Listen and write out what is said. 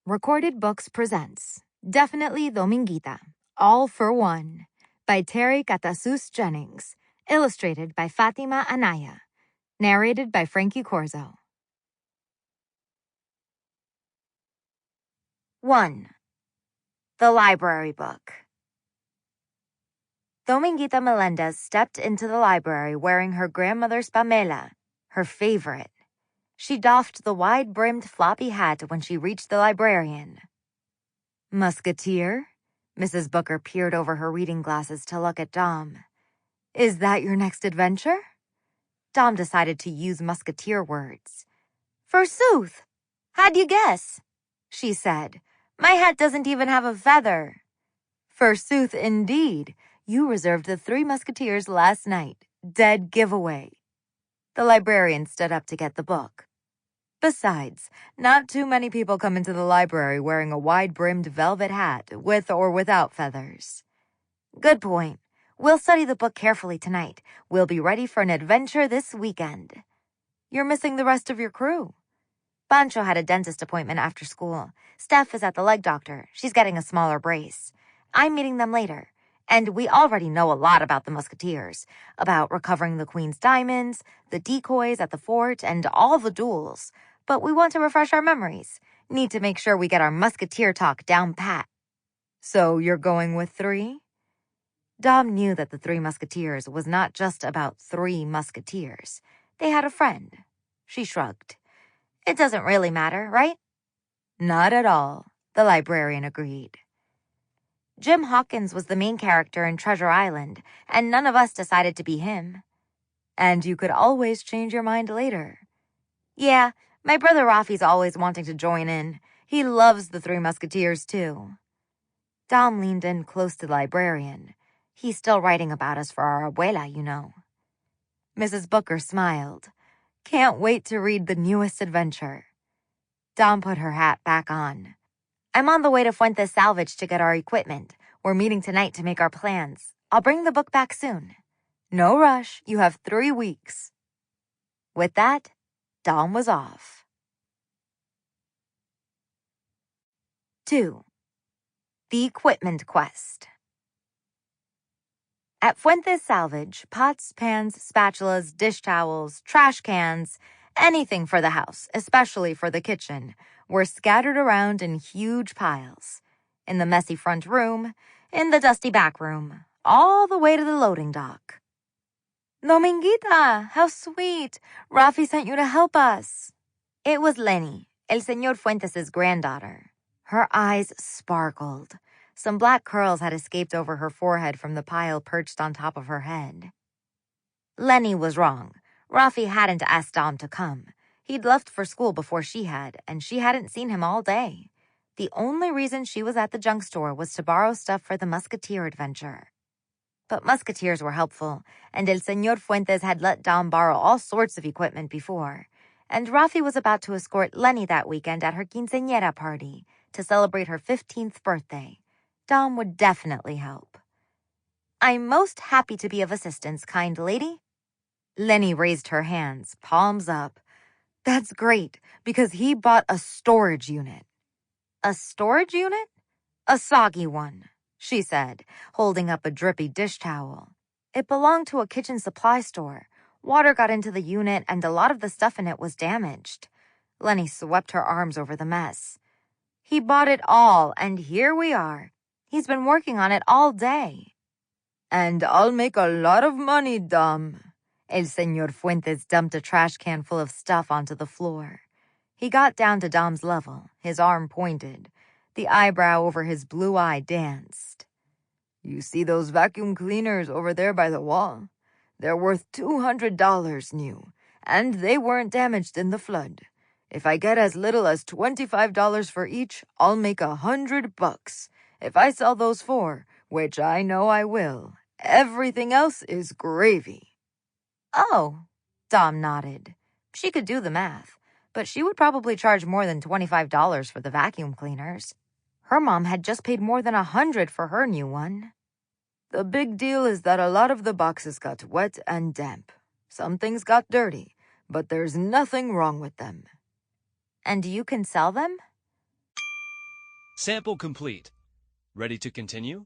Recorded Books presents Definitely Dominguita, All for One, by Catasus Jennings, illustrated by Fatima Anaya, narrated by Frankie Corzo. 1. The Library Book. Dominguita Melendez stepped into the library wearing her grandmother's pamela, her favorite. She doffed the wide-brimmed floppy hat when she reached the librarian. Musketeer? Mrs. Booker peered over her reading glasses to look at Dom. Is that your next adventure? Dom decided to use musketeer words. Forsooth! How'd you guess? She said. My hat doesn't even have a feather. Forsooth, indeed. You reserved the Three Musketeers last night. Dead giveaway. The librarian stood up to get the book. Besides, not too many people come into the library wearing a wide-brimmed velvet hat, with or without feathers. Good point. We'll study the book carefully tonight. We'll be ready for an adventure this weekend. You're missing the rest of your crew. Pancho had a dentist appointment after school. Steph is at the leg doctor. She's getting a smaller brace. I'm meeting them later. And we already know a lot about the Musketeers, about recovering the Queen's diamonds, the decoys at the fort, and all the duels. But we want to refresh our memories. Need to make sure we get our Musketeer talk down pat. So you're going with 3? Dom knew that the Three Musketeers was not just about 3 musketeers. They had a friend. She shrugged. It doesn't really matter, right? Not at all, the librarian agreed. Jim Hawkins was the main character in Treasure Island, and none of us decided to be him. And you could always change your mind later. Yeah, my brother Rafi's always wanting to join in. He loves the Three Musketeers, too. Dom leaned in close to the librarian. He's still writing about us for our abuela, you know. Mrs. Booker smiled. Can't wait to read the newest adventure. Dom put her hat back on. I'm on the way to Fuentes Salvage to get our equipment. We're meeting tonight to make our plans. I'll bring the book back soon. No rush. You have 3 weeks. With that, Dom was off. 2. The Equipment Quest. At Fuentes Salvage, pots, pans, spatulas, dish towels, trash cans, anything for the house, especially for the kitchen, were scattered around in huge piles. In the messy front room, in the dusty back room, all the way to the loading dock. Dominguita, how sweet! Rafi sent you to help us. It was Leni, el Señor Fuentes' granddaughter. Her eyes sparkled. Some black curls had escaped over her forehead from the pile perched on top of her head. Leni was wrong. Rafi hadn't asked Dom to come. He'd left for school before she had, and she hadn't seen him all day. The only reason she was at the junk store was to borrow stuff for the Musketeer adventure. But Musketeers were helpful, and el Señor Fuentes had let Dom borrow all sorts of equipment before. And Rafi was about to escort Leni that weekend at her quinceañera party to celebrate her 15th birthday. Dom would definitely help. I'm most happy to be of assistance, kind lady. Leni raised her hands, palms up. That's great, because he bought a storage unit. A storage unit? A soggy one, she said, holding up a drippy dish towel. It belonged to a kitchen supply store. Water got into the unit, and a lot of the stuff in it was damaged. Leni swept her arms over the mess. He bought it all, and here we are. He's been working on it all day. And I'll make a lot of money, Dom. El Señor Fuentes dumped a trash can full of stuff onto the floor. He got down to Dom's level, his arm pointed. The eyebrow over his blue eye danced. You see those vacuum cleaners over there by the wall? They're worth $200 new, and they weren't damaged in the flood. If I get as little as $25 for each, I'll make $100. If I sell those 4, which I know I will, everything else is gravy. Oh, Dom nodded. She could do the math, but she would probably charge more than $25 for the vacuum cleaners. Her mom had just paid more than $100 for her new one. The big deal is that a lot of the boxes got wet and damp. Some things got dirty, but there's nothing wrong with them. And you can sell them? Sample complete. Ready to continue?